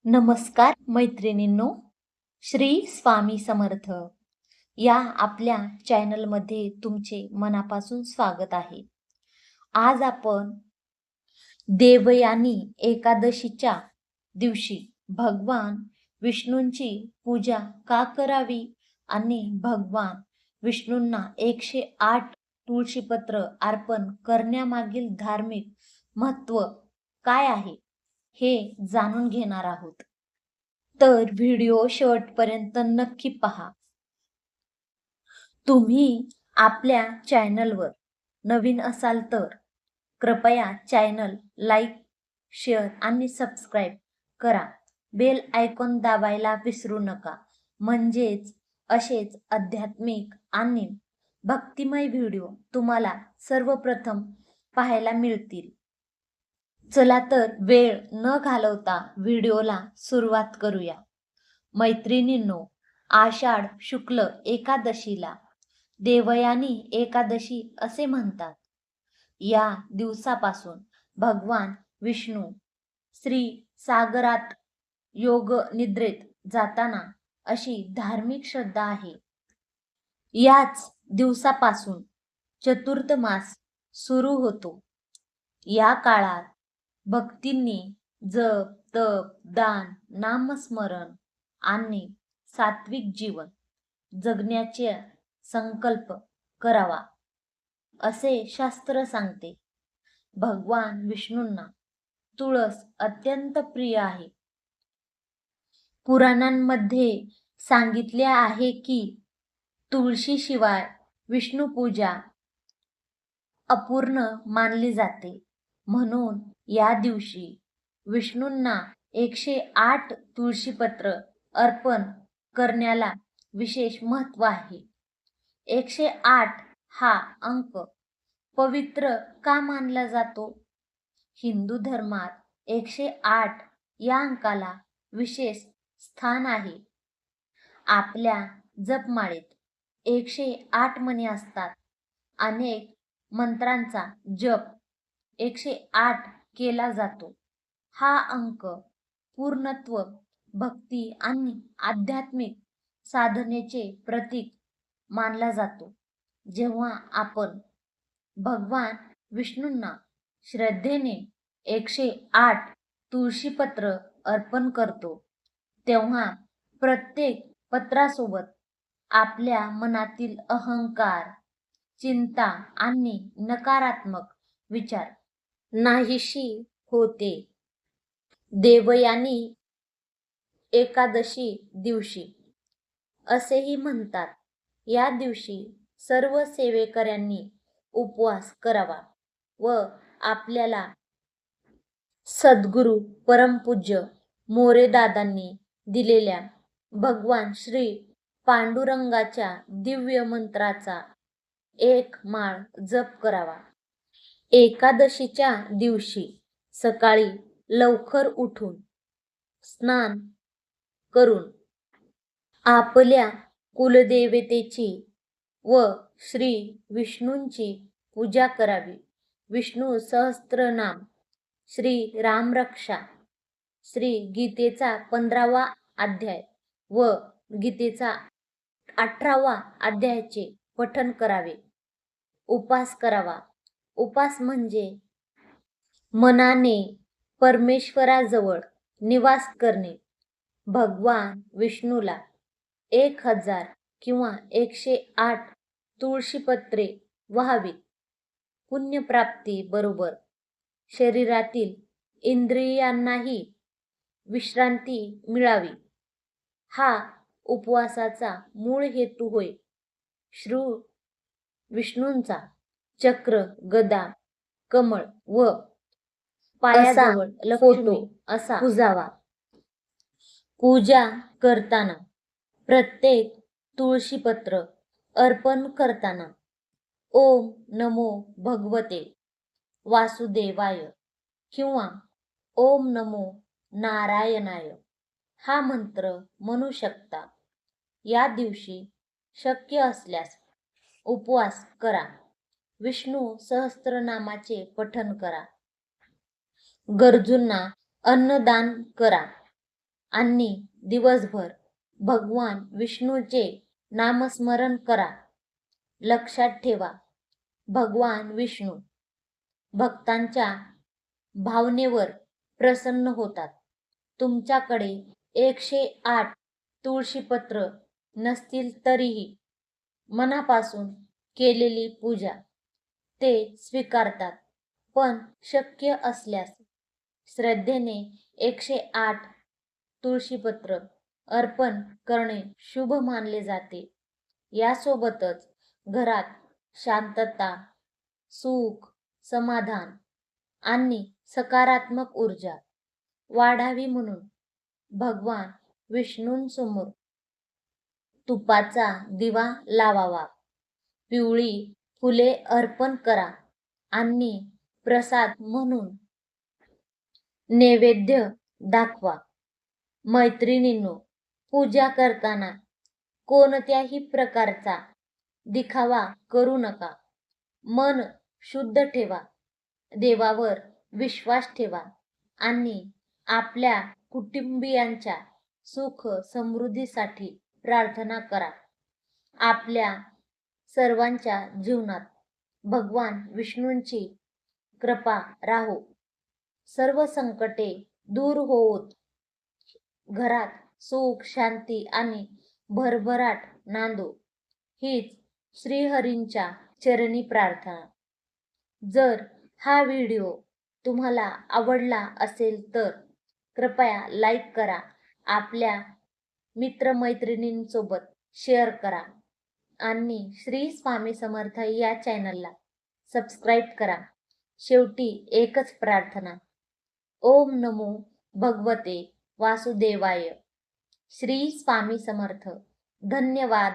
नमस्कार मैत्रिणींनो, श्री स्वामी समर्थ या आपल्या चॅनलमध्ये तुमचे मनापासून स्वागत आहे. आज आपण देवयानी एकादशीच्या दिवशी भगवान विष्णूंची पूजा का करावी आणि भगवान विष्णूंना 108 तुळशीपत्र अर्पण करण्यामागील धार्मिक महत्त्व काय आहे हे जाणून घेणार आहोत. तर व्हिडिओ शेवटपर्यंत नक्की पहा. तुम्ही आपल्या चॅनलवर नवीन असाल तर कृपया चॅनल लाईक, शेअर आणि सबस्क्राईब करा. बेल आयकॉन दाबायला विसरू नका, म्हणजेच असेच आध्यात्मिक आणि भक्तिमय व्हिडिओ तुम्हाला सर्वप्रथम पाहायला मिळतील. चला तर वेळ न घालवता व्हिडिओला सुरुवात करूया. मैत्रिणींनो, आषाढ शुक्ल एकादशीला देवयानी एकादशी असे म्हणतात. या दिवसापासून भगवान विष्णू श्री सागरात योग निद्रेत जाताना अशी धार्मिक श्रद्धा आहे. याच दिवसापासून चतुर्थ मास सुरू होतो. या काळात भक्तींनी जप, तप, दान, नामस्मरण आणि सात्विक जीवन जगण्याचे संकल्प करावा असे शास्त्र सांगते. भगवान विष्णूंना तुळस अत्यंत प्रिय आहे. पुराणांमध्ये सांगितले आहे की तुळशीशिवाय विष्णुपूजा अपूर्ण मानली जाते. म्हणून या दिवशी विष्णूंना 108 तुळशीपत्र अर्पण करण्याला विशेष महत्त्व आहे. 108 हा अंक पवित्र का मानला जातो? हिंदू धर्मात 108 या अंकाला विशेष स्थान आहे. आपल्या जपमाळेत 108 मणी असतात. अनेक मंत्रांचा जप 108 केला जातो. हा अंक पूर्णत्व, भक्ती आणि आध्यात्मिक साधनेचे प्रतीक मानला जातो. जेव्हा आपण भगवान विष्णूंना श्रद्धेने 108 तुळशीपत्र अर्पण करतो, तेव्हा प्रत्येक पत्रासोबत आपल्या मनातील अहंकार, चिंता आणि नकारात्मक विचार नाहीशी होते. देवयानी एकादशी दिवशी असेही म्हणतात, या दिवशी सर्व सेवेकऱ्यांनी उपवास करावा व आपल्याला सद्गुरू परमपूज्य मोरेदादांनी दिलेल्या भगवान श्री पांडुरंगाच्या दिव्य मंत्राचा एक माळ जप करावा. एकादशीच्या दिवशी सकाळी लवकर उठून स्नान करून आपल्या कुलदेवतेची व श्री विष्णूंची पूजा करावी. विष्णू सहस्त्रनाम, श्री रामरक्षा, श्री गीतेचा 15वा अध्याय व गीतेचा 18वा अध्यायाचे पठण करावे. उपास करावा. उपास म्हणजे मनाने परमेश्वराजवळ निवास करणे. भगवान विष्णूला 1000 किंवा 108 तुळशीपत्रे व्हावीत. पुण्यप्राप्ती बरोबर शरीरातील इंद्रियांनाही विश्रांती मिळावी, हा उपवासाचा मूळ हेतू होय. श्री विष्णूंचा चक्र, गदा, कमळ व पायाजवळ लक्ष्मी असा पुजावा. पूजा करताना प्रत्येक तुळशीपत्र अर्पण करताना ओम नमो भगवते वासुदेवाय किंवा ओम नमो नारायणाय हा मंत्र म्हणू शकता. या दिवशी शक्य असल्यास उपवास करा. विष्णू सहस्त्रनामाचे पठण करा. गरजूंना अन्नदान करा. आणि दिवसभर भगवान विष्णूचे नामस्मरण करा. लक्षात ठेवा, भगवान विष्णू भक्तांच्या भावनेवर प्रसन्न होतात. तुमच्याकडे 108 तुळशीपत्र नसतील तरीही मनापासून केलेली पूजा ते स्वीकारतात. पण शक्य असल्यास श्रद्धेने 108 तुळशीपत्र अर्पण करणे शुभ मानले जाते. यासोबतच घरात शांतता, सुख, समाधान आणि सकारात्मक ऊर्जा वाढावी म्हणून भगवान विष्णूंसमोर तुपाचा दिवा लावावा, पिवळी फुले अर्पण करा आणि प्रसाद म्हणून नैवेद्य दाखवा. मैत्रिणींनो, पूजा करताना कोणत्याही प्रकारचा दिखावा करू नका. मन शुद्ध ठेवा, देवावर विश्वास ठेवा आणि आपल्या कुटुंबियांच्या सुख समृद्धीसाठी प्रार्थना करा. आपल्या सर्वांच्या जीवनात भगवान विष्णूंची कृपा राहो. सर्व संकटे दूर होवोत. घरात सुख, शांती आणि भरभराट नांदो, हीच श्रीहरींच्या चरणी प्रार्थना. जर हा व्हिडिओ तुम्हाला आवडला असेल तर कृपया लाईक करा, आपल्या मित्रमैत्रिणींसोबत शेअर करा आणि श्री स्वामी समर्थ या चॅनलला सबस्क्राईब करा. शेवटी एकच प्रार्थना, ओम नमो भगवते वासुदेवाय. श्री स्वामी समर्थ. धन्यवाद.